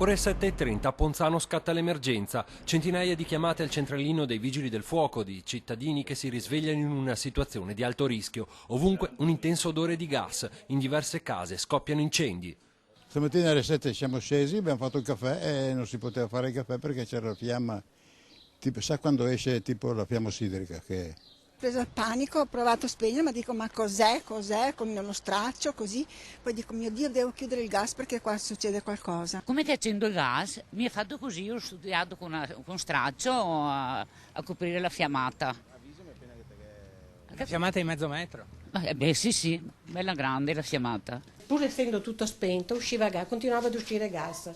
Ore 7:30 a Ponzano scatta l'emergenza. Centinaia di chiamate al centralino dei vigili del fuoco, di cittadini che si risvegliano in una situazione di alto rischio. Ovunque un intenso odore di gas. In diverse case scoppiano incendi. Stamattina alle 7 siamo scesi, abbiamo fatto il caffè e non si poteva fare il caffè perché c'era la fiamma. Tipo, sa quando esce tipo la fiamma sidrica? Ho preso il panico, ho provato a spegnere, ma dico ma cos'è, con uno straccio così, poi dico mio Dio devo chiudere il gas perché qua succede qualcosa. Come che accendo il gas? Mi è fatto così, ho studiato con straccio a coprire la fiammata. La fiammata di mezzo metro? Sì, bella grande la fiammata. Pur essendo tutto spento usciva gas, continuava ad uscire gas.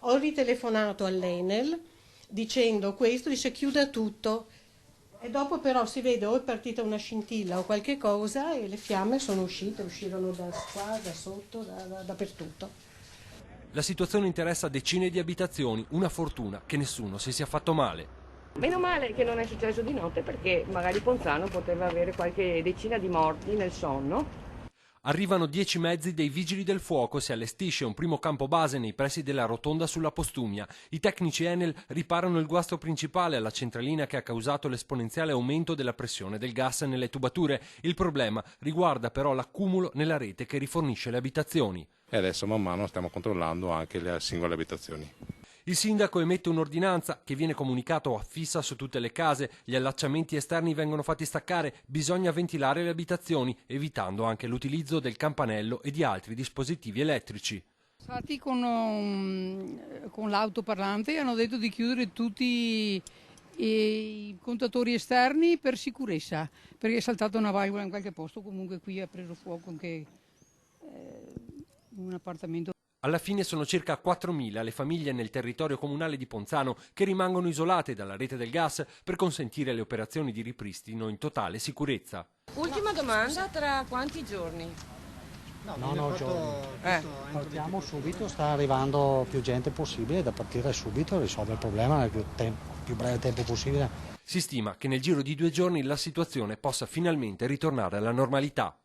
Ho ritelefonato all'Enel dicendo questo, dice chiuda tutto. E dopo però si vede o è partita una scintilla o qualche cosa e le fiamme sono uscirono da qua, da sotto, dappertutto. La situazione interessa decine di abitazioni, una fortuna che nessuno si sia fatto male. Meno male che non è successo di notte perché magari Ponzano poteva avere qualche decina di morti nel sonno. Arrivano 10 mezzi dei vigili del fuoco, si allestisce un primo campo base nei pressi della rotonda sulla Postumia. I tecnici Enel riparano il guasto principale alla centralina che ha causato l'esponenziale aumento della pressione del gas nelle tubature. Il problema riguarda però l'accumulo nella rete che rifornisce le abitazioni. E adesso man mano stiamo controllando anche le singole abitazioni. Il sindaco emette un'ordinanza che viene comunicato a fissa su tutte le case, gli allacciamenti esterni vengono fatti staccare, bisogna ventilare le abitazioni, evitando anche l'utilizzo del campanello e di altri dispositivi elettrici. Stati con l'autoparlante hanno detto di chiudere tutti i contatori esterni per sicurezza, perché è saltata una valvola in qualche posto, comunque qui ha preso fuoco anche un appartamento. Alla fine sono circa 4.000 le famiglie nel territorio comunale di Ponzano che rimangono isolate dalla rete del gas per consentire le operazioni di ripristino in totale sicurezza. Ultima domanda, tra quanti giorni? No, partiamo subito, sta arrivando più gente possibile da partire subito e risolvere il problema nel più breve tempo possibile. Si stima che nel giro di 2 giorni la situazione possa finalmente ritornare alla normalità.